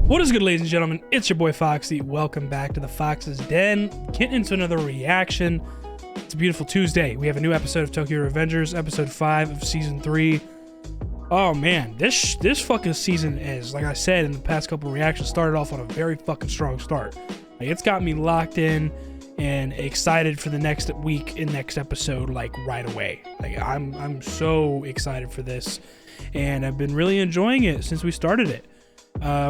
What is good, ladies and gentlemen? It's your boy Foxy. Welcome back to the Fox's Den. Getting into another reaction. It's a beautiful Tuesday. We have a new episode of Tokyo Revengers, episode 5 of season 3. Oh man, this fucking season is, like I said in the past couple of reactions, started off on a very fucking strong start. Like, it's got me locked in and excited for the next week and next episode, like right away. Like I'm so excited for this, and I've been really enjoying it since we started it.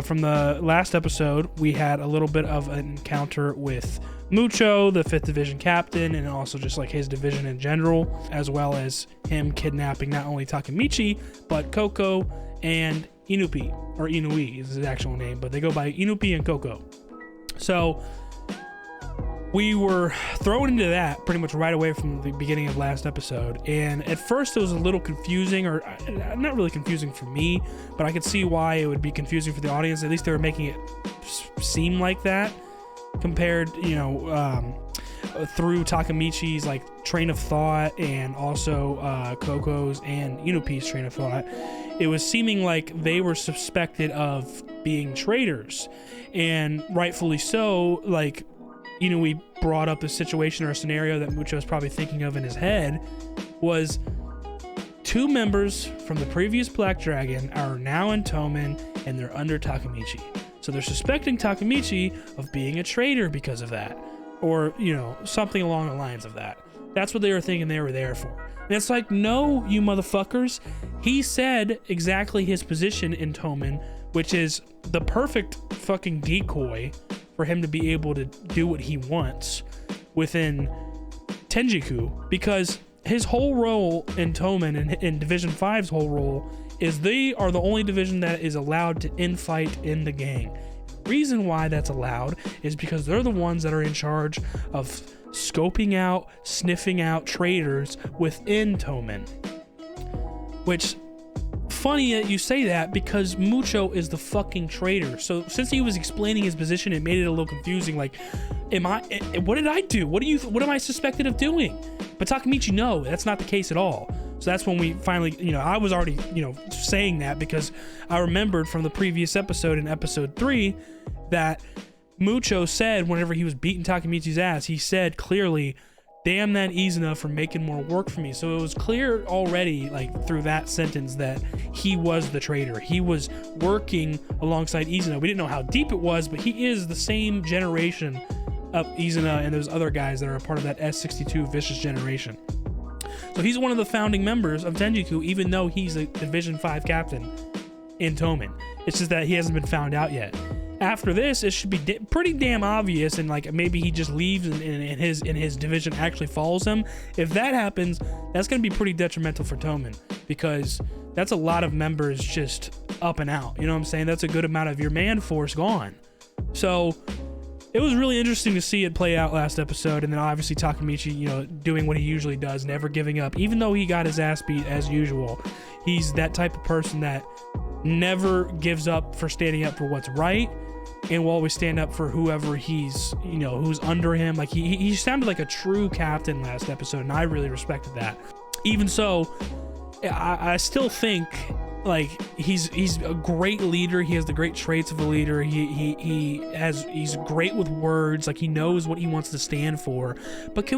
From the last episode, we had a little bit of an encounter with Mucho, the 5th Division captain, and also just like his division in general, as well as him kidnapping not only Takemichi, but Koko and Inupi, or Inui is his actual name, but they go by Inupi and Koko. So we were thrown into that pretty much right away from the beginning of last episode, and at first it was a little confusing, or not really confusing for me, but I could see why it would be confusing for the audience. At least they were making it seem like that, compared, you know, through Takemichi's like train of thought, and also Koko's and Inupi's train of thought. It was seeming like they were suspected of being traitors, and rightfully so. Like, Inui brought up a situation or a scenario that Mucho was probably thinking of in his head, was 2 members from the previous Black Dragon are now in Tomen, and they're under Takemichi. So they're suspecting Takemichi of being a traitor because of that, or, you know, something along the lines of that. That's what they were thinking they were there for. And it's like, no, you motherfuckers. He said exactly his position in Tomen, which is the perfect fucking decoy for him to be able to do what he wants within Tenjiku, because his whole role in Tomen and in Division 5's whole role is they are the only division that is allowed to infight in the gang. The reason why that's allowed is because they're the ones that are in charge of scoping out, sniffing out traitors within Tomen. Which, funny that you say that, because Mucho is the fucking traitor. So since he was explaining his position, it made it a little confusing. Like, what did I do? What am I suspected of doing? But Takemichi, no, that's not the case at all. So that's when we finally, you know, I was already, you know, saying that because I remembered from the previous episode, in episode 3, that Mucho said whenever he was beating Takemichi's ass, he said clearly, "Damn that Izana for making more work for me." So it was clear already, like, through that sentence, that he was the traitor. He was working alongside Izana. We didn't know how deep it was, but he is the same generation of Izana and those other guys that are a part of that S62 vicious generation. So he's one of the founding members of Tenjiku, even though he's a Division 5 captain in Tomen. It's just that he hasn't been found out yet. After this, it should be pretty damn obvious, and like maybe he just leaves and his division actually follows him. If that happens, that's going to be pretty detrimental for Tomen, because that's a lot of members just up and out. You know what I'm saying? That's a good amount of your man force gone. So it was really interesting to see it play out last episode, and then obviously Takemichi, you know, doing what he usually does, never giving up, even though he got his ass beat as usual. He's that type of person that never gives up for standing up for what's right, and will always stand up for whoever he's, you know, who's under him. Like, he sounded like a true captain last episode, and I really respected that. Even so, I still think, like, he's a great leader. He has the great traits of a leader. He's great with words. Like, he knows what he wants to stand for. But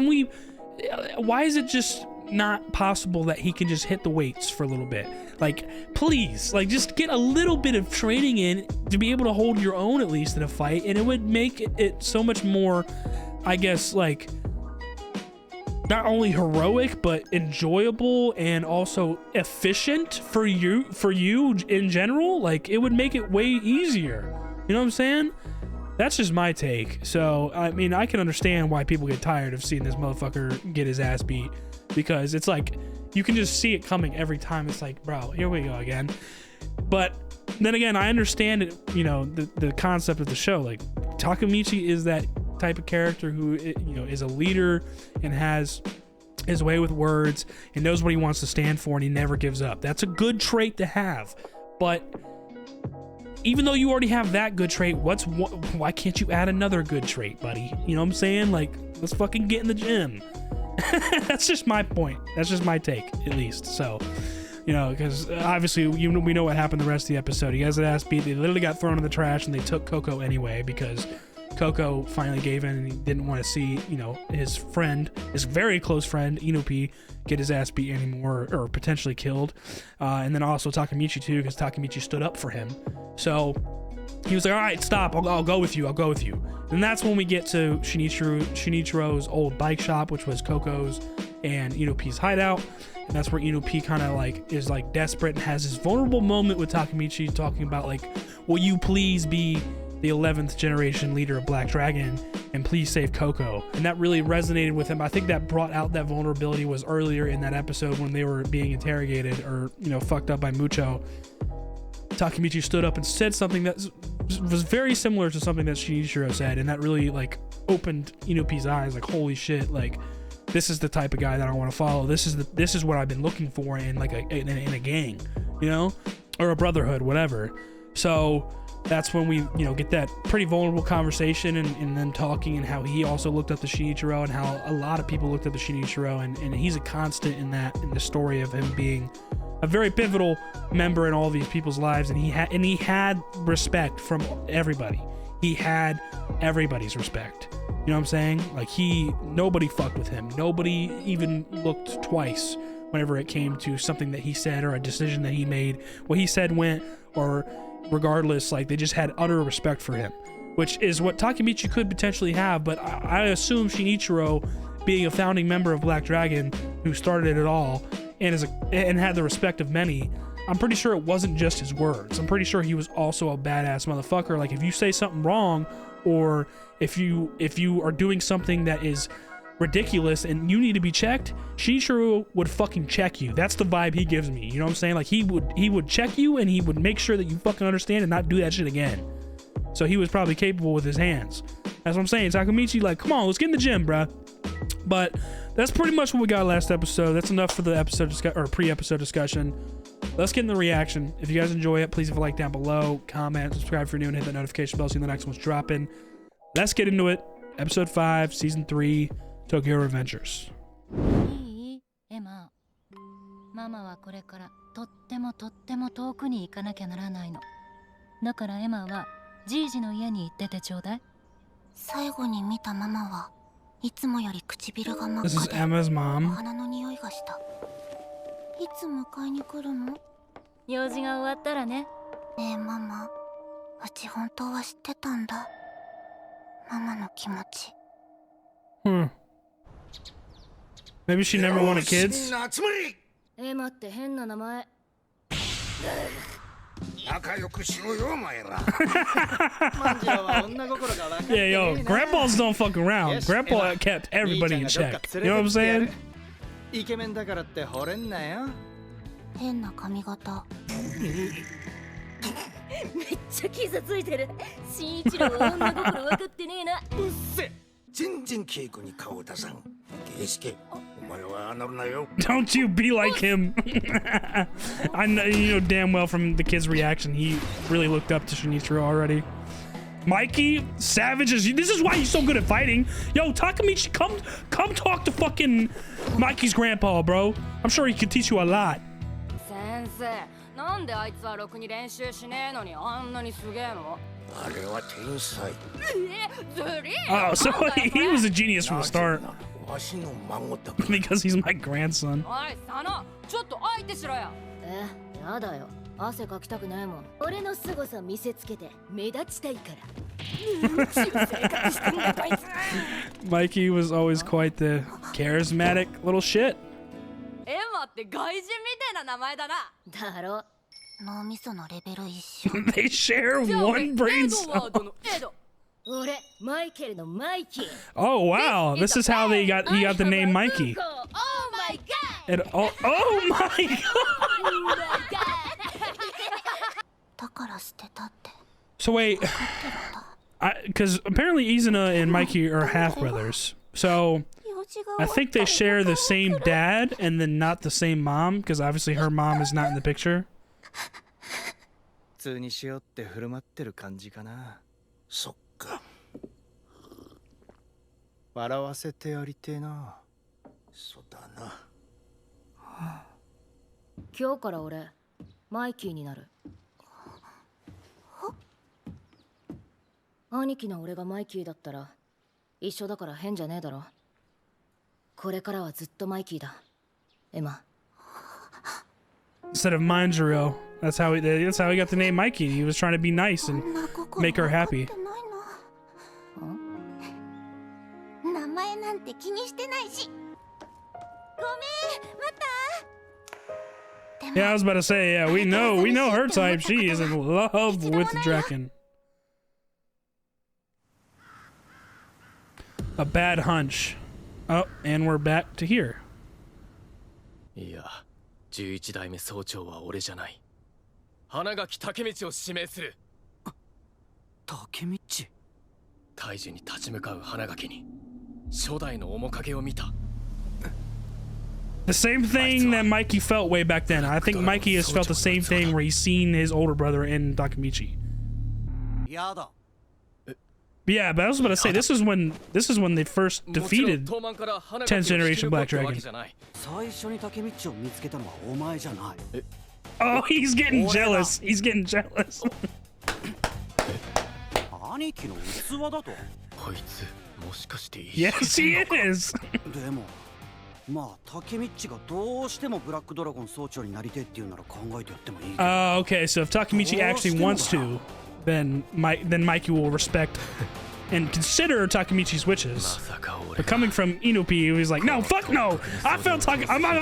why is it just not possible that he can just hit the weights for a little bit? Like, please, like, just get a little bit of training in to be able to hold your own, at least in a fight, and it would make it so much more, I guess, like, not only heroic but enjoyable, and also efficient for you in general. Like, it would make it way easier. You know what I'm saying? That's just my take. So I mean, I can understand why people get tired of seeing this motherfucker get his ass beat, because it's like you can just see it coming every time. It's like, bro, here we go again. But then again, I understand it, you know, the concept of the show. Like, Takemichi is that type of character who, you know, is a leader and has his way with words and knows what he wants to stand for, and he never gives up. That's a good trait to have. But even though you already have that good trait, why can't you add another good trait, buddy? You know what I'm saying? Like, let's fucking get in the gym. That's just my point. That's just my take, at least. So You know, because obviously we know what happened the rest of the episode. He has an ass beat. They literally got thrown in the trash, and they took Coco anyway because Coco finally gave in and he didn't want to see, you know, his friend, his very close friend, Inupi, get his ass beat anymore or potentially killed. And then also Takemichi too, because Takemichi stood up for him. So he was like, all right, stop. I'll go with you. I'll go with you. And that's when we get to Shinichiro's old bike shop, which was Coco's and Inupi's hideout. And that's where Inupi kind of like is like desperate and has this vulnerable moment with Takemichi talking about like, will you please be the 11th generation leader of Black Dragon and please save Coco? And that really resonated with him. I think that brought out that vulnerability was earlier in that episode when they were being interrogated or, you know, fucked up by Mucho. Takemichi stood up and said something that was very similar to something that Shinichiro said, and that really like opened Inupi's eyes, like, holy shit, like this is the type of guy that I want to follow. This is what I've been looking for in like in a gang, you know, or a brotherhood, whatever. So that's when we, you know, get that pretty vulnerable conversation and them talking, and how he also looked up to Shinichiro and how a lot of people looked up to Shinichiro, and he's a constant in the story of him being a very pivotal member in all these people's lives, and he had respect from everybody. He had everybody's respect. You know what I'm saying? Like nobody fucked with him. Nobody even looked twice whenever it came to something that he said or a decision that he made. What he said went, or regardless, like they just had utter respect for him, which is what Takemichi could potentially have. But I assume Shinichiro, being a founding member of Black Dragon, who started it all, and had the respect of many, I'm pretty sure it wasn't just his words. I'm pretty sure he was also a badass motherfucker. Like if you say something wrong, or if you are doing something that is ridiculous and you need to be checked, Shinichiro would fucking check you. That's the vibe he gives me. You know what I'm saying? Like he would check you, and he would make sure that you fucking understand and not do that shit again. So he was probably capable with his hands. That's what I'm saying. Takemichi, like, come on, let's get in the gym, bruh. But that's pretty much what we got last episode. That's enough for the episode pre-episode discussion. Let's get in the reaction. If you guys enjoy it, please leave a like down below, comment, subscribe if you're new, and hit that notification bell so the next one's dropping. Let's get into it. Episode 5, Season 3, Tokyo Revengers. いいエマ、ママはこれからとっても遠くに行かなきゃならないの。だからエマはじいじの家に行っててちょうだい。最後に見たママはいつもより唇が真っ This is 赤で Emma's お mom. 花の匂いがした。いつ迎えに来るの？用事が終わったらね。ねえママ、うち本当は知ってたんだ。ママの気持ち。Maybe she never wanted kids. エマって変な名前。仲良くしろよお前ら。Yeah, yo, grandpas don't fuck around. Grandpa kept everybody in check. You know what I'm saying? イケメンだからって惚れんなよ。変な髪型。めっちゃ傷ついてる。新一郎は女心分かってねえな。うっせ。全然稽古に顔出さん。圭介、お前はああなるなよ。Don't you be like him. I know, you know damn well from the kid's reaction, he really looked up to Shinichiro already. Mikey, savage as you. This is why he's so good at fighting. Yo, Takemichi, come talk to fucking Mikey's grandpa, bro. I'm sure he could teach you a lot. 先生、なんであいつはろくに練習しねえのにあんなにすげえの？あれは天才。ずりOh, so he was a genius from the start わしの孫だ。because he's my grandson. おい、佐野、ちょっと相手しろよ。やだよ。汗かきたくないもん。俺の凄さ見せつけて目立ちたいから。生活してんだこいつ。Mikey was always quite the charismatic little shit. エマって外人みたいな名前だな。だろ。脳みそのレベル一緒。They share one brain cell. 俺、マイケルのマイキー。 Oh wow, this is how he got the name Mikey. Oh my god! And, oh my god! だから捨てたって。 So wait, because apparently Izana and Mikey are half brothers. So I think they share the same dad and then not the same mom, because obviously her mom is not in the picture. 普通にしようって振る舞ってる感じかな。そっか。笑わせてやりてえな。そうだな。今日から俺マイキーになる。兄貴の俺がマイキーだったら一緒だから変じゃねえだろ。これからはずっとマイキーだ、エマ。 Instead of Manjiro. That's how he got the name Mikey. He was trying to be nice and make her happy. 名前なんて気にしてないし。ごめん、また。 Yeah, I was about to say, yeah, we know her type. She is in love with the Draken. A bad hunch. Oh, and we're back to here. いや、11代目総長は俺じゃない。花垣武道を指名する。竹道。大樹に立ち向かう花垣に初代の面影を見た。 The same thing that Mikey felt way back then. I think Mikey has felt the same thing where he's seen his older brother in Takemichi. Yeah, but I was about to say this is when they first defeated 10th generation Black Dragon. Oh, he's getting jealous. He's getting jealous. 兄貴の器だと。こいつもしかして。 Yes, he is. でも。まあ、竹道がどうしてもブラックドラゴン総長になりてえっていうなら考えてやってもいい。Okay, so if Takemichi actually wants to, then Mikey will respect and consider Takemichi's wishes. But coming from Inupi, he was like, no, fuck no! I'm gonna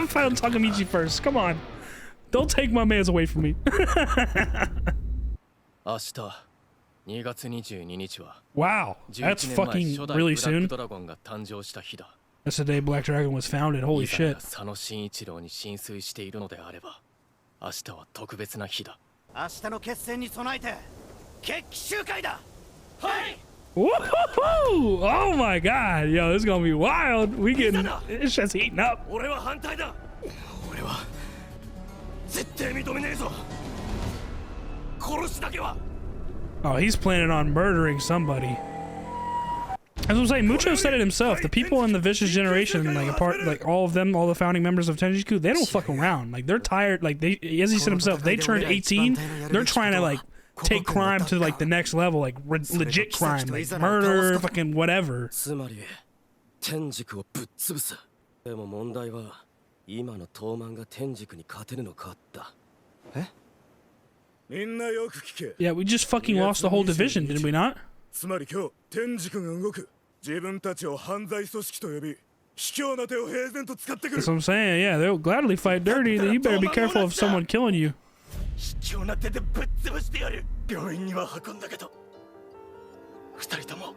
find Takemichi first. Come on, don't take my mans away from me. 明日2月22日は Wow, that's fucking really soon. That's the day Black Dragon was founded. Holy shit. 佐野真一郎に浸水しているのであれば、明日は特別な日だ。明日の決戦に備えて決起集会だ。はい。 Woohoo! Oh my god, yo, this is gonna be wild. It's just heating up. 俺は反対だ。俺は絶対認めねえぞ。殺しだけは。 Oh, he's planning on murdering somebody. As I was saying, Mucho said it himself. The people in the Vicious Generation, like all of them, all the founding members of Tenjiku, they don't fuck around. Like they're tired. Like as he said himself, they turned 18. They're trying to like take crime to like the next level, like legit crime, like murder, fucking whatever. つまり天竺をぶっ潰す。でも問題は今の東卍が天竺に勝てるのかだ。え？みんなよく聞け。 Yeah, we just fucking lost the whole division, did we not? つまり今日天竺が動く。自分たちを犯罪組織と呼び、卑怯な手を平然と使ってくる。 That's what I'm saying. Yeah, they'll gladly fight dirty. Then you better be careful of someone killing you. 卑怯な手でぶっ潰してやる。病院には運んだけど、二人とも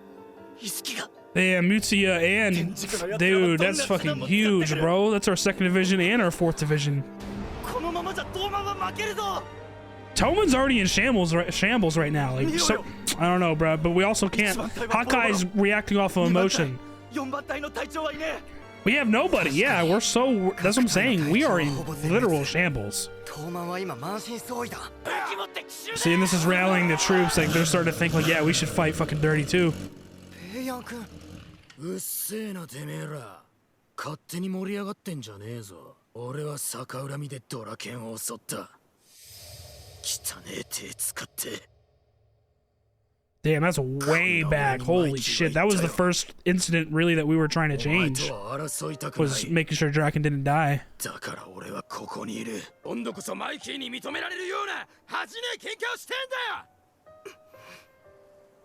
意識が。 Yeah, Mutsuya and dude, that's fucking huge, bro. That's our 2nd division and our 4th division. このままじゃ東卍は負けるぞ。 Toman's already in shambles right now. Like, so, I don't know, bro, but we also can't. Hakai's reacting off of emotion. We have nobody. Yeah, we're so. That's what I'm saying. We are in literal shambles. See, and this is rallying the troops. Like, they're starting to think, like, yeah, we should fight fucking dirty too. うっせえなてめえら。勝手に盛り上がってんじゃねえぞ。俺は逆恨みでドラケンを襲った。 Damn, that's way back. Holy shit, that was the first incident really that we were trying to change. Was making sure Draken didn't die.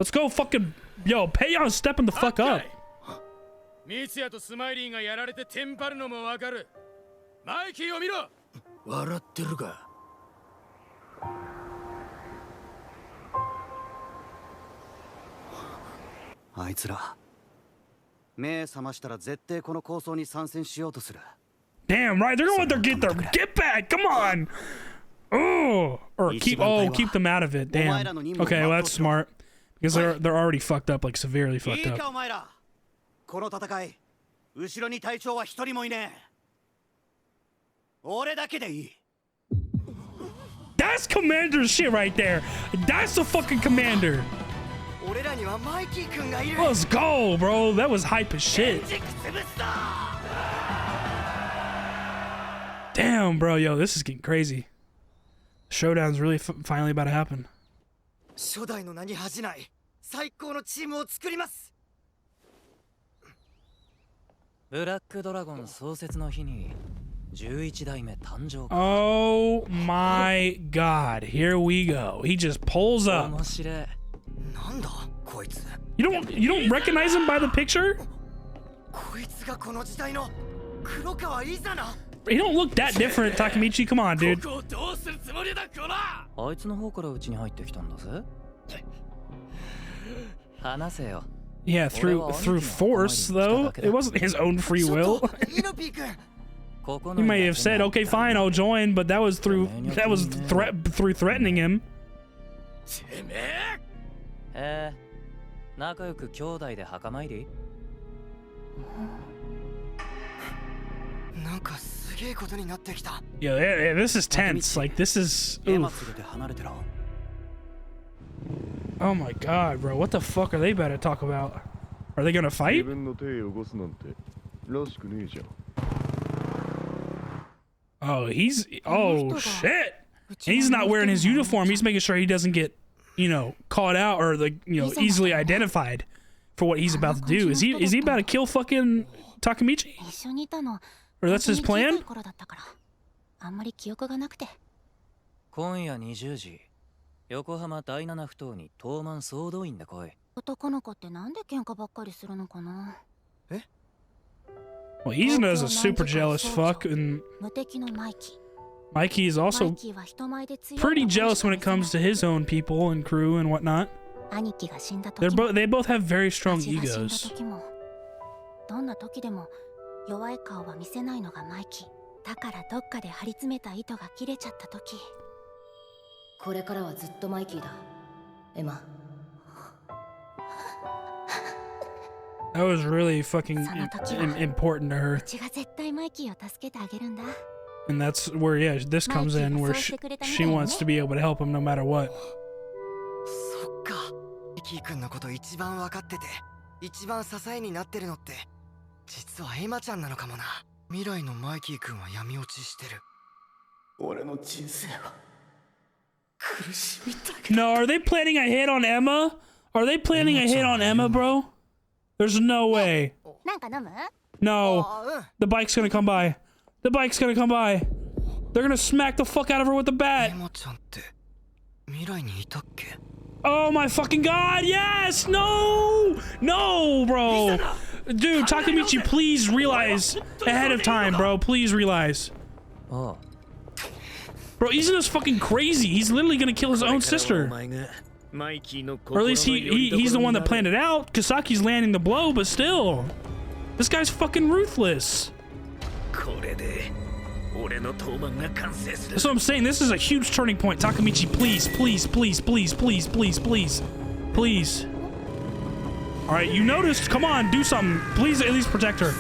Let's go fucking, yo, Payon stepping the fuck up. ミツヤとスマイリーがやられてテンパるのもわかる。マイキーを見ろ。笑ってるか。 あいつら目覚ましたら絶対この構想に参戦しようとする。 Damn right, they're gonna want their get back. Come on. Oh, or keep them out of it. Damn. Okay, well that's smart because they're already fucked up, like severely fucked up. お前らこの戦い後ろに隊長は一人もいねえ。俺だけでいい。 That's commander's shit right there. That's the fucking commander. Let's go, bro. That was hype as shit. Damn, bro, yo, this is getting crazy. Showdown's really finally about to happen. 初代の名に恥じない最高のチームを作ります。ブラックドラゴン創設の日に11代目誕生。Oh my god, here we go. He just pulls up. 面白い。なんだこいつ。You don't recognize him by the picture? こいつがこの時代の黒川イザナ。He don't look that different, Takemichi. Come on, dude. あいつの方からうちに入ってきたんだぜ。話せよ。Yeah, through force though. It wasn't his own free will. He may have said, "Okay, fine, I'll join," but that was through threatening him. 仲良く兄弟で墓参り？なんかすげえことになってきた。Yeah, this is tense. Like this is. Oh my god, bro! What the fuck are they about to talk about? Are they gonna fight? Oh, oh shit! He's not wearing his uniform. He's making sure he doesn't get, caught out or easily identified for what he's about to do. Is he about to kill fucking Takemichi? Or that's his plan? 今夜20時、横浜第7埠頭に東卍総動員で来い。男の子ってなんで喧嘩ばっかりするのかな。Well, Izana is a super jealous fuck, and Mikey is also pretty jealous when it comes to his own people and crew and whatnot. They both have very strong egos. どんな時でも弱い顔は見せないのがマイキー。だからどっかで張り詰めた糸が切れちゃった時。これからはずっとマイキーだ、エマ。That was really fucking important to her. And that's where, yeah, this comes in, where she wants to be able to help him no matter what. そっか。ミキー君のこと一番分かってて、一番支えになってるのって、実はエマちゃんなのかもな。未来のマイキー君は闇落ちしてる。俺の人生は苦しみだけ。 No, are they planning a hit on Emma? Are they planning a hit on Emma, bro? There's no way. No. The bike's gonna come by. The bike's gonna come by. They're gonna smack the fuck out of her with the bat. Oh my fucking god, yes! No! No, bro! Dude, Takemichi, please realize ahead of time, bro. Please realize. Bro, Izana's fucking crazy. He's literally gonna kill his own sister. Or at least he's the one that planned it out. Kisaki's landing the blow, but still. This guy's fucking ruthless. That's what I'm saying. This is a huge turning point. Takemichi, please, please, please, please, please, please, please, please. All right, you noticed. Come on, do something. Please at least protect her.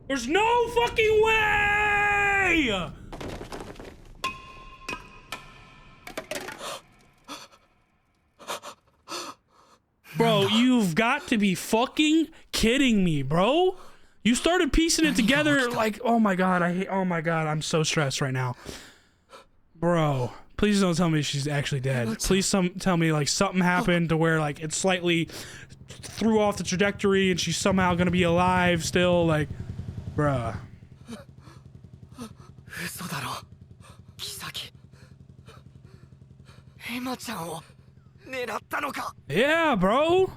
There's no fucking way! Bro, you've got to be fucking kidding me, bro. You started piecing it together like, oh my god, oh my god, I'm so stressed right now. Bro, please don't tell me she's actually dead. Please tell me like something happened to where like it slightly threw off the trajectory and she's somehow gonna be alive still, like, bruh. Yeah, bro.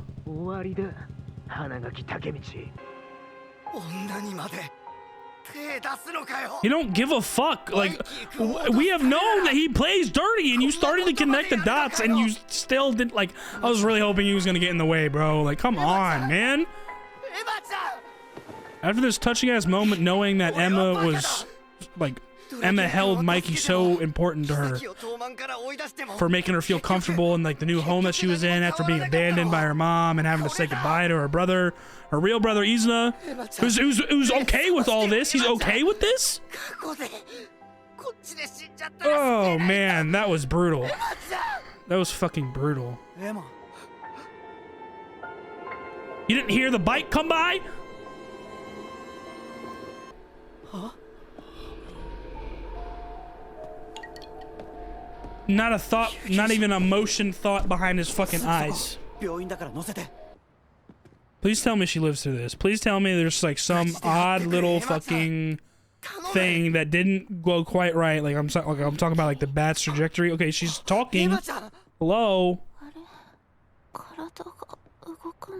You don't give a fuck. Like, we have known that he plays dirty, and you started to connect the dots, and you still didn't. Like, I was really hoping he was gonna get in the way, bro. Like, come on, man. After this touching ass moment, knowing that Emma was like, Emma held Mikey so important to her for making her feel comfortable in like the new home that she was in after being abandoned by her mom and having to say goodbye to her brother, her real brother Izana, who's okay with all this. He's okay with this. Oh man, that was brutal. That was fucking brutal. You didn't hear the bike come by? Not a thought, not even a motion thought behind his fucking eyes. Please tell me she lives through this. Please tell me there's like some odd little fucking thing that didn't go quite right. Like I'm talking about like the bat's trajectory. Okay, she's talking. Hello. 体が動かない。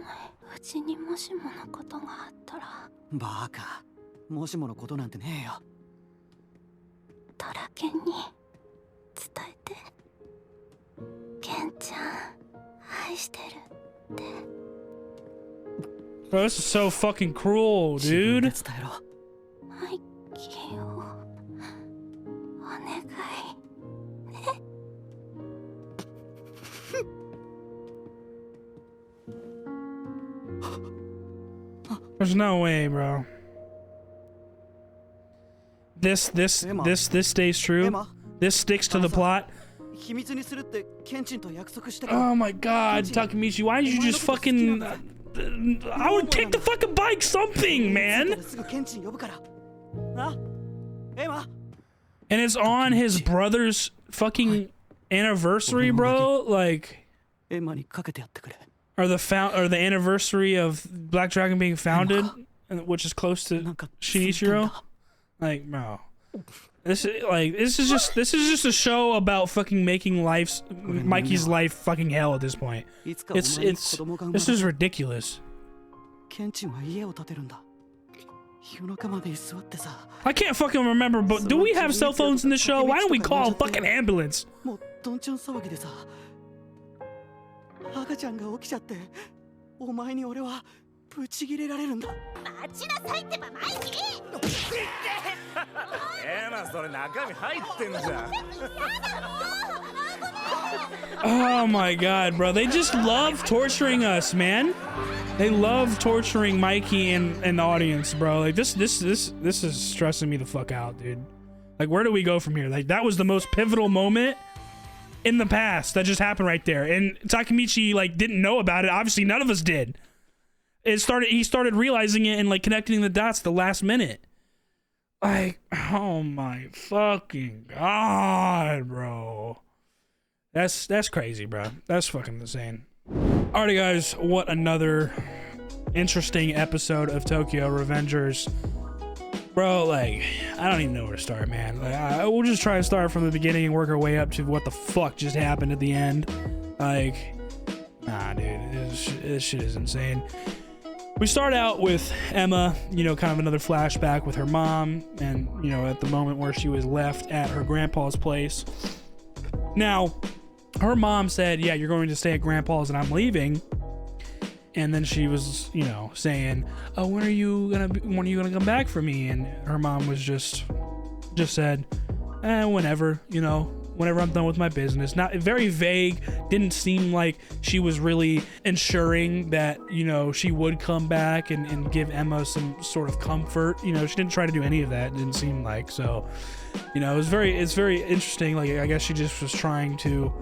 うちにもしものことがあったら。バカ。もしものことなんてねえよ。トラケンに伝えて。ケンちゃん愛してるって。 Bro, this is so fucking cruel, dude. マイキーをお願い。 There's no way, bro. This stays true. This sticks to the plot. Oh my god, Takemichi, why did you just fucking... I would take the fucking bike, something, man! And it's on his brother's fucking anniversary, bro? Like... Or the anniversary of Black Dragon being founded, which is close to Shinichiro. Like, bro, this is just a show about fucking making Mikey's life fucking hell at this point. This is ridiculous. I can't fucking remember, but do we have cell phones in the show? Why don't we call a fucking ambulance? 赤ちゃんが起きちゃってお前に俺はブチギレられるんだ待ちなさいってばマイキーそれ中身入ってんじゃん Oh my god, bro. They just love torturing us, man. They love torturing Mikey and the audience, bro. Like this is stressing me the fuck out, dude. Like where do we go from here? Like that was the most pivotal moment in the past that just happened right there, and Takemichi like didn't know about it. Obviously none of us did. He started realizing it and like connecting the dots the last minute. Like, oh my fucking god, bro. That's crazy, bro. That's fucking insane. Alrighty guys, what another interesting episode of Tokyo Revengers. Bro, like, I don't even know where to start, man. Like, we'll just try and start from the beginning and work our way up to what the fuck just happened at the end. Like, nah, dude, this shit is insane. We start out with Emma, you know, kind of another flashback with her mom, and, you know, at the moment where she was left at her grandpa's place. Now, her mom said, yeah, you're going to stay at grandpa's and I'm leaving. And then she was, you know, saying, oh, when are you gonna come back for me? And her mom was just said, whenever, you know, whenever I'm done with my business. Not very vague. Didn't seem like she was really ensuring that, you know, she would come back and give Emma some sort of comfort. You know, she didn't try to do any of that. It didn't seem like. So, you know, it's very interesting. Like, I guess she just was trying to,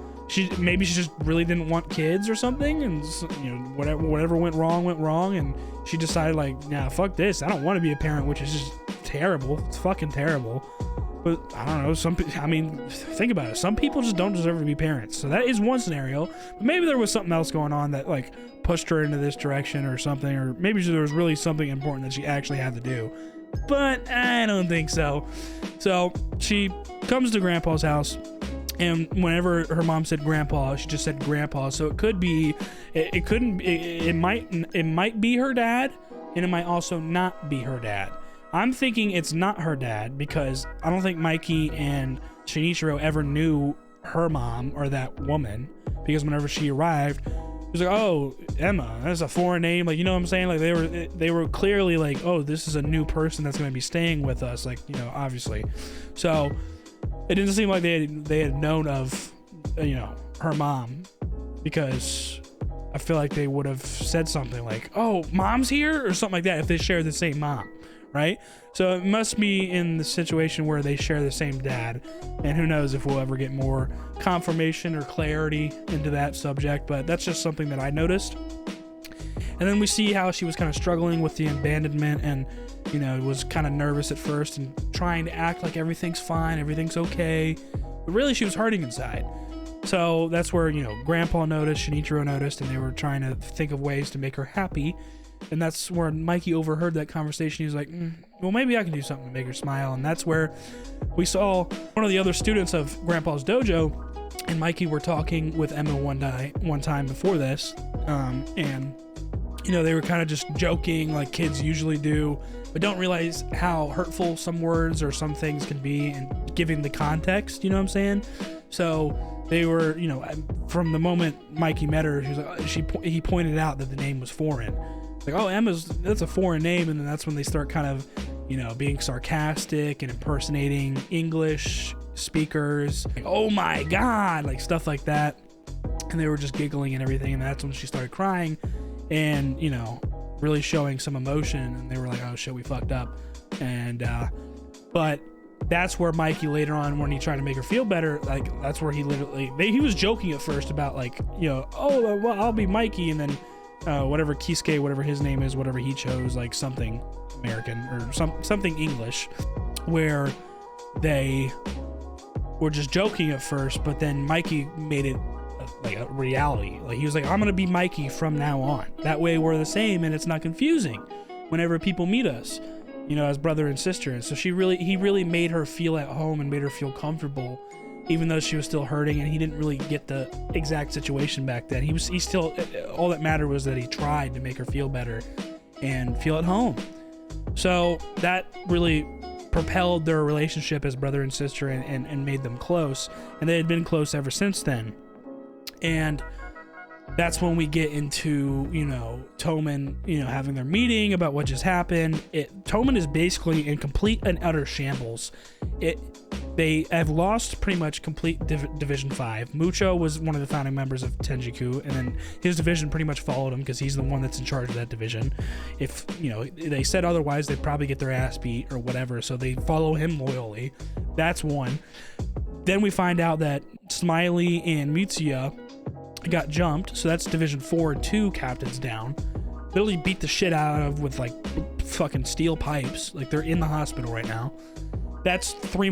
maybe she just really didn't want kids or something, and, you know, whatever went wrong, and she decided, like, nah, fuck this, I don't want to be a parent, which is just terrible. It's fucking terrible. But I don't know, I mean, think about it, some people just don't deserve to be parents. So that is one scenario, but maybe there was something else going on that like pushed her into this direction or something, or maybe there was really something important that she actually had to do, but I don't think so. So she comes to grandpa's house, and whenever her mom said grandpa, she just said grandpa. So it could be, it might be her dad, and it might also not be her dad. I'm thinking it's not her dad because I don't think Mikey and Shinichiro ever knew her mom or that woman, because whenever she arrived, it was like, oh, Emma, that's a foreign name. Like, you know what I'm saying? Like they were clearly like, oh, this is a new person that's going to be staying with us. Like, you know, obviously. So it didn't seem like they had known of, you know, her mom, because I feel like they would have said something like, oh, mom's here or something like that if they share the same mom, right? So it must be in the situation where they share the same dad, and who knows if we'll ever get more confirmation or clarity into that subject, but that's just something that I noticed. And then we see how she was kind of struggling with the abandonment and, you know, was kind of nervous at first and trying to act like everything's fine, everything's okay. But really, she was hurting inside. So that's where, you know, Grandpa noticed, Shinichiro noticed, and they were trying to think of ways to make her happy. And that's where Mikey overheard that conversation. He was like, well, maybe I can do something to make her smile. And that's where we saw one of the other students of Grandpa's dojo and Mikey were talking with Emma one time before this. And, you know, they were kind of just joking like kids usually do, but don't realize how hurtful some words or some things can be and giving the context, you know what I'm saying? So they were, you know, from the moment Mikey met her, he pointed out that the name was foreign. Like, oh, that's a foreign name. And then that's when they start kind of, you know, being sarcastic and impersonating English speakers. Like, oh my God, like stuff like that. And they were just giggling and everything. And that's when she started crying and, you know, really showing some emotion. And they were like, oh shit, we fucked up. And, but that's where Mikey later on, when he tried to make her feel better, like that's where he was joking at first about like, you know, oh, well, I'll be Mikey. And then, whatever Kisuke, whatever his name is, whatever he chose, like something American or something English, where they were just joking at first, but then Mikey made it like a reality. Like he was like, I'm gonna be Mikey from now on. That way we're the same and it's not confusing whenever people meet us, you know, as brother and sister. And so he really made her feel at home and made her feel comfortable, even though she was still hurting and he didn't really get the exact situation back then. He still, all that mattered was that he tried to make her feel better and feel at home. So that really propelled their relationship as brother and sister and made them close. And they had been close ever since then. And that's when we get into, you know, Toman, you know, having their meeting about what just happened. Toman is basically in complete and utter shambles. They have lost pretty much complete Division 5. Mucho was one of the founding members of Tenjiku, and then his division pretty much followed him because he's the one that's in charge of that division. If, you know, they said otherwise, they'd probably get their ass beat or whatever, so they follow him loyally. That's one. Then we find out that Smiley and Mitsuya got jumped, so that's Division 4 and 2 captains down. Literally beat the shit out of with like fucking steel pipes. Like they're in the hospital right now. That's three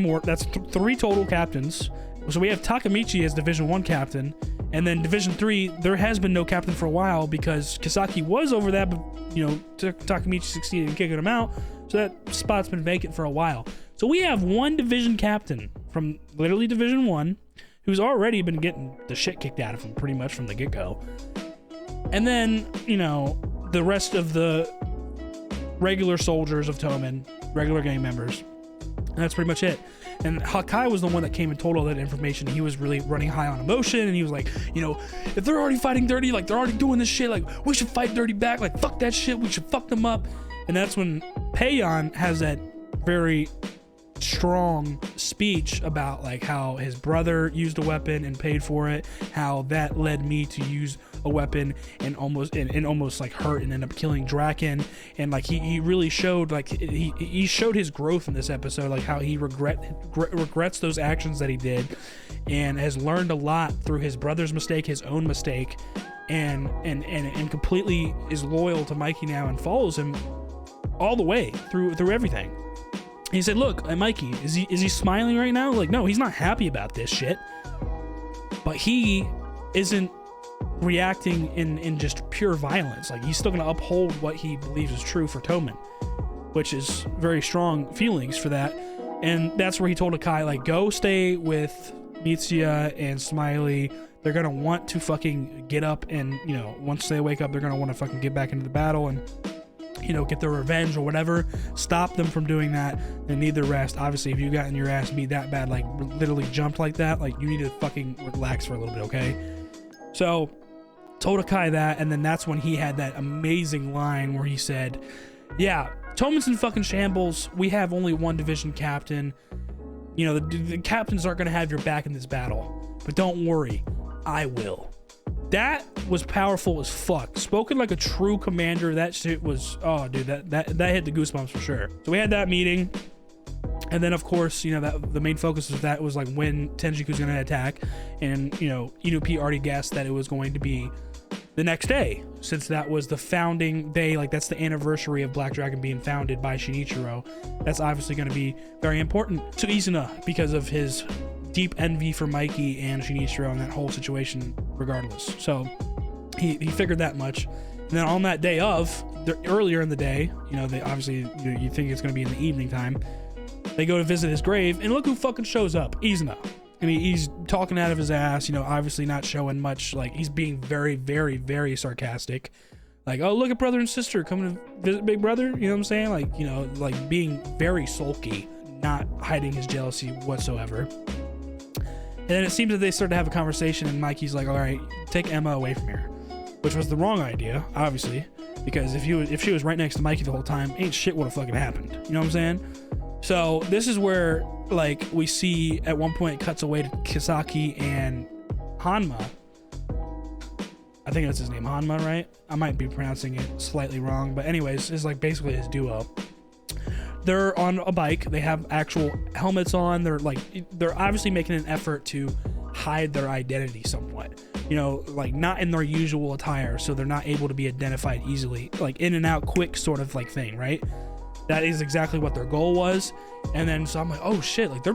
total captains. So we have Takamichi as Division 1 captain, and then Division 3, there has been no captain for a while because Kisaki was over that, but, you know, Takamichi succeeded in kicking him out, so that spot's been vacant for a while. So we have one division captain from literally Division 1 who's already been getting the shit kicked out of him pretty much from the get-go. And then, you know, the rest of the regular soldiers of Toman, regular gang members, and that's pretty much it. And Hakai was the one that came and told all that information. He was really running high on emotion, and he was like, you know, if they're already fighting dirty, like they're already doing this shit, like we should fight dirty back, like fuck that shit, we should fuck them up. And that's when Payon has that very strong speech about like how his brother used a weapon and paid for it, how that led me to use a weapon and almost like hurt and end up killing Draken. And like he really showed, like he showed his growth in this episode, like how he regrets those actions that he did and has learned a lot through his brother's mistake, his own mistake, and completely is loyal to Mikey now and follows him all the way through everything. He said, look, Mikey, is he smiling right now? Like, no, he's not happy about this shit. But he isn't reacting in just pure violence. Like, he's still going to uphold what he believes is true for Toman, which is very strong feelings for that. And that's where he told Akai, like, go stay with Mitsuya and Smiley. They're going to want to fucking get up and, you know, once they wake up, they're going to want to fucking get back into the battle and, you know, get their revenge or whatever. Stop them from doing that. They need their rest. Obviously, if you've gotten your ass beat that bad, like literally jumped like that, like you need to fucking relax for a little bit, okay? So told Akai that, and then that's when he had that amazing line where he said, yeah, Toman's in fucking shambles. We have only one division captain. You know, the captains aren't going to have your back in this battle, but don't worry, I will. That was powerful as fuck. Spoken like a true commander. That shit was, oh dude, that hit the goosebumps for sure. So we had that meeting, and then of course, you know, that the main focus of that was like when Tenjiku's gonna attack, and you know, Inupi already guessed that it was going to be the next day, since that was the founding day, like that's the anniversary of Black Dragon being founded by Shinichiro. That's obviously going to be very important to Izana because of his deep envy for Mikey and Shinichiro and that whole situation regardless. So he figured that much. And then on that day of, earlier in the day, you know, they obviously, you think it's going to be in the evening time, they go to visit his grave, and look who fucking shows up. Izana. I mean, he's talking out of his ass, you know, obviously not showing much, like, he's being very, very, very sarcastic. Like, oh, look at brother and sister coming to visit big brother, you know what I'm saying? Like, you know, like being very sulky, not hiding his jealousy whatsoever. And then it seems that they start to have a conversation, and Mikey's like, all right, take Emma away from here, which was the wrong idea, obviously, because if she was right next to Mikey the whole time, ain't shit would have fucking happened. You know what I'm saying? So this is where, like, we see at one point it cuts away to Kisaki and Hanma. I think that's his name, Hanma, right? I might be pronouncing it slightly wrong, but anyways, it's like basically his duo. They're on a bike. They have actual helmets on. They're obviously making an effort to hide their identity somewhat. You know, like not in their usual attire, so they're not able to be identified easily. Like in and out quick sort of like thing, right? That is exactly what their goal was. And then so I'm like, oh shit, like they're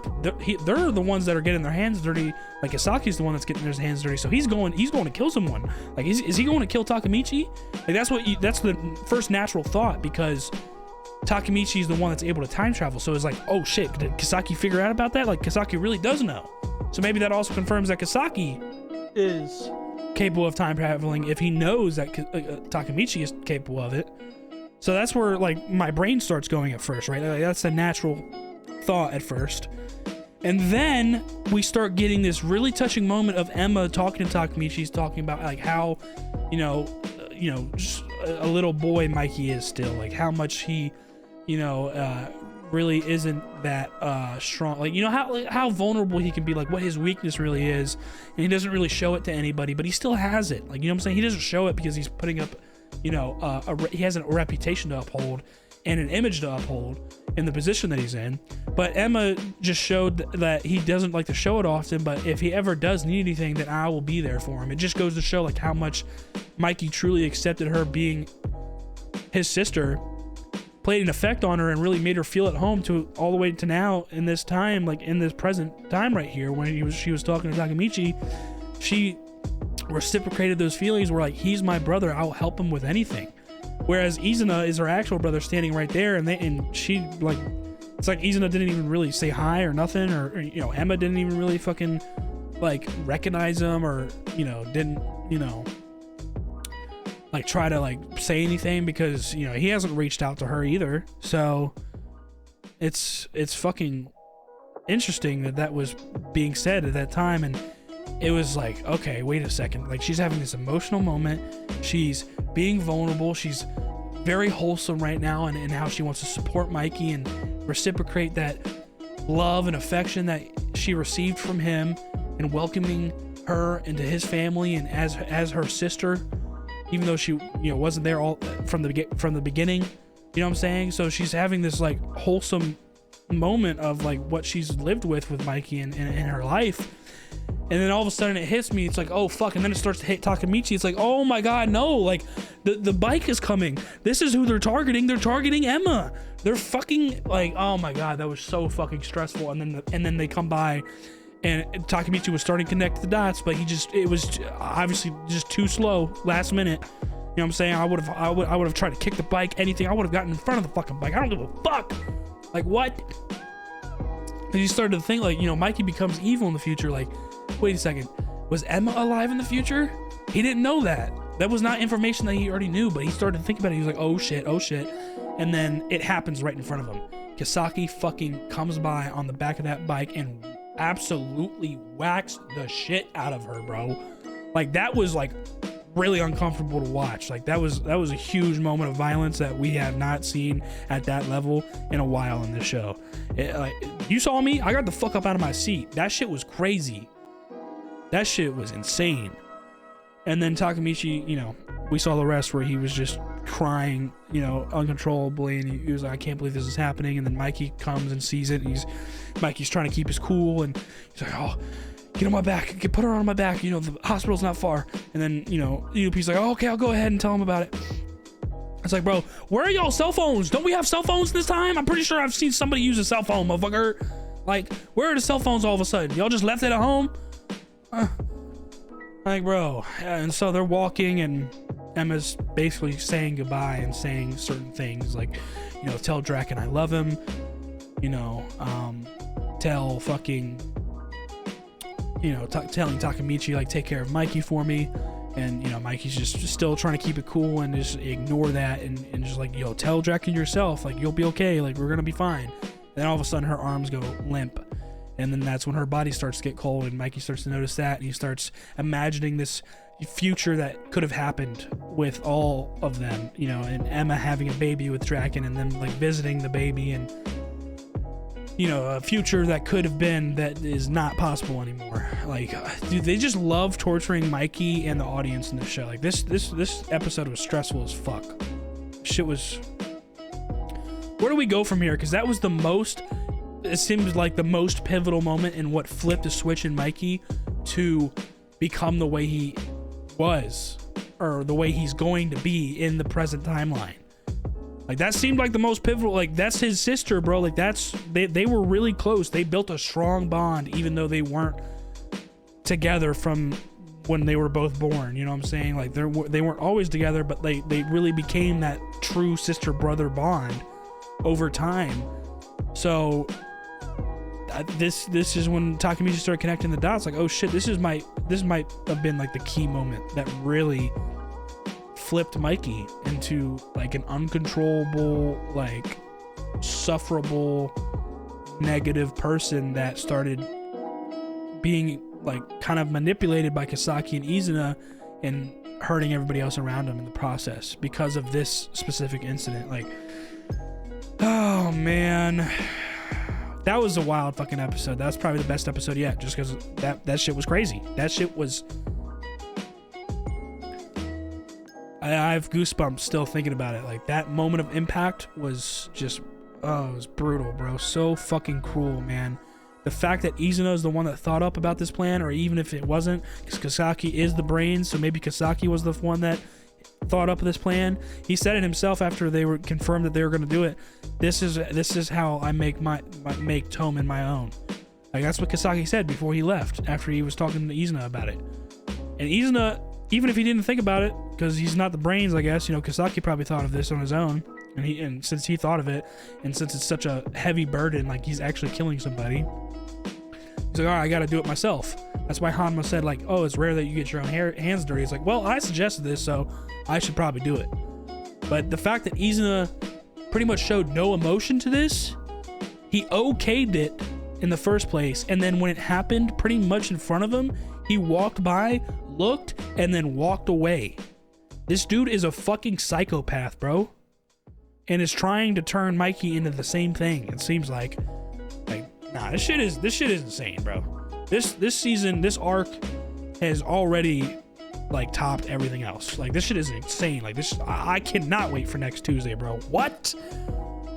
the ones that are getting their hands dirty. Like Isaki's the one that's getting his hands dirty, so he's going to kill someone. Like is he going to kill Takemichi? Like that's the first natural thought, because Takemichi is the one that's able to time travel. So it's like, oh shit, did Kisaki figure out about that? Like Kisaki really does know. So maybe that also confirms that Kisaki is capable of time traveling if he knows that Takemichi is capable of it. So that's where like my brain starts going at first, right? Like, that's the natural thought at first. And then we start getting this really touching moment of Emma talking to Takemichi. She's talking about like how, you know, just a little boy Mikey is still, like how much he, really isn't that strong. Like, you know how vulnerable he can be, like what his weakness really is, and he doesn't really show it to anybody, but he still has it. Like, you know what I'm saying? He doesn't show it because he's putting up, he has a reputation to uphold and an image to uphold in the position that he's in. But Emma just showed that he doesn't like to show it often, but if he ever does need anything, then I will be there for him. It just goes to show like how much Mikey truly accepted her being his sister, played an effect on her, and really made her feel at home to all the way to now in this time, like in this present time right here when she was talking to Takemichi. She reciprocated those feelings where like, he's my brother, I'll help him with anything. Whereas Izana is her actual brother standing right there, and she like, it's like Izana didn't even really say hi or nothing, or Emma didn't even really fucking like recognize him, or didn't like try to like say anything, because he hasn't reached out to her either. So it's fucking interesting that was being said at that time. And it was like, okay, wait a second, like she's having this emotional moment, she's being vulnerable, she's very wholesome right now, and how she wants to support Mikey and reciprocate that love and affection that she received from him, and welcoming her into his family and as her sister, even though she wasn't there all from the beginning. You know what I'm saying? So she's having this like wholesome moment of like what she's lived with Mikey in her life. And then all of a sudden it hits me. It's like, oh fuck. And then it starts to hit Takemichi. It's like, oh my god, no. Like the bike is coming. This is who they're targeting. They're targeting Emma. They're fucking like, oh my god, that was so fucking stressful. And then they come by, and Takemichi was starting to connect the dots, but it was obviously just too slow last minute. You know what I'm saying? I would have tried to kick the bike, anything. I would have gotten in front of the fucking bike. I don't give a fuck. Like what? And you started to think like, Mikey becomes evil in the future. Like, wait a second, was Emma alive in the future? He didn't know that. That was not information that he already knew, but he started to think about it. He was like, oh shit. And then it happens right in front of him. Kisaki fucking comes by on the back of that bike and absolutely whacks the shit out of her, bro. Like that was like really uncomfortable to watch. Like that was a huge moment of violence that we have not seen at that level in a while in this show. You saw me, I got the fuck up out of my seat. That shit was crazy. That shit was insane. And then Takemichi, we saw the rest where he was just crying, uncontrollably, and he was like, I can't believe this is happening. And then Mikey comes and sees it, and Mikey's trying to keep his cool, and he's like, oh, get on my back, put her on my back, you know, the hospital's not far. And then, you know, UP's like, oh, okay, I'll go ahead and tell him about it. It's like, bro, where are y'all cell phones? Don't we have cell phones this time? I'm pretty sure I've seen somebody use a cell phone, motherfucker. Like, where are the cell phones all of a sudden? Y'all just left it at home? Like, bro. And so they're walking, and Emma's basically saying goodbye and saying certain things, like, you know, tell Draken I love him, you know, tell fucking, you know, telling Takemichi, like, take care of Mikey for me. And, you know, Mikey's just still trying to keep it cool and just ignore that, and just like, yo, tell Draken yourself, like, you'll be okay, like, we're gonna be fine. Then all of a sudden her arms go limp, and then that's when her body starts to get cold, and Mikey starts to notice that, and he starts imagining this future that could have happened with all of them, you know, and Emma having a baby with Draken, and then like visiting the baby, and, you know, a future that could have been that is not possible anymore. Like, dude, they just love torturing Mikey and the audience in this show. Like, this episode was stressful as fuck. Shit was... Where do we go from here? Because that was the most... It seems like the most pivotal moment in what flipped the switch in Mikey to become the way he was, or the way he's going to be in the present timeline. Like, that seemed like the most pivotal. Like, that's his sister, bro. Like, that's... They were really close. They built a strong bond, even though they weren't together from when they were both born. You know what I'm saying? Like, they weren't always together, but they really became that true sister-brother bond over time. So this is when Takemichi started connecting the dots. Like, oh shit, this might have been like the key moment that really flipped Mikey into like an uncontrollable, like sufferable, negative person that started being like kind of manipulated by Kisaki and Izana and hurting everybody else around him in the process because of this specific incident. Like, oh man, that was a wild fucking episode. That was probably the best episode yet, just because that shit was crazy. That shit was... I have goosebumps still thinking about it. Like, that moment of impact was just... Oh, it was brutal, bro. So fucking cruel, man. The fact that Izana is the one that thought up about this plan, or even if it wasn't, because Kisaki is the brains, so maybe Kisaki was the one that thought up this plan. He said it himself after they were confirmed that they were going to do it. This is how I make make Tomen my own. Like, that's what Kisaki said before he left, after he was talking to Izana about it. And Izana, even if he didn't think about it, because he's not the brains, I guess, you know, Kisaki probably thought of this on his own, and since he thought of it, and since it's such a heavy burden, like he's actually killing somebody, he's like, all right, I gotta do it myself. That's why Hanma said, like, oh, it's rare that you get your own hands dirty. It's like, well, I suggested this, so I should probably do it. But the fact that Izana pretty much showed no emotion to this, he okayed it in the first place, and then when it happened pretty much in front of him, he walked by, looked, and then walked away. This dude is a fucking psychopath, bro, and is trying to turn Mikey into the same thing. It seems like nah, this shit is insane, bro. This season, this arc has already like topped everything else. Like, this shit is insane. Like, this, I cannot wait for next Tuesday, bro. What?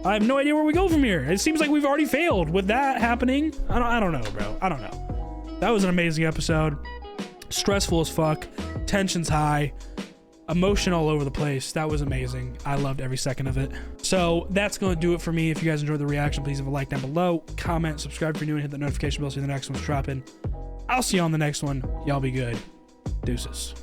I have no idea where we go from here. It seems like we've already failed with that happening. I don't know, bro. I don't know. That was an amazing episode. Stressful as fuck. Tension's high. Emotion all over the place. That was amazing. I loved every second of it. So that's going to do it for me. If you guys enjoyed the reaction, please leave a like down below. Comment, subscribe if you're new, and hit the notification bell so the next one's dropping. I'll see you on the next one. Y'all be good. Deuces.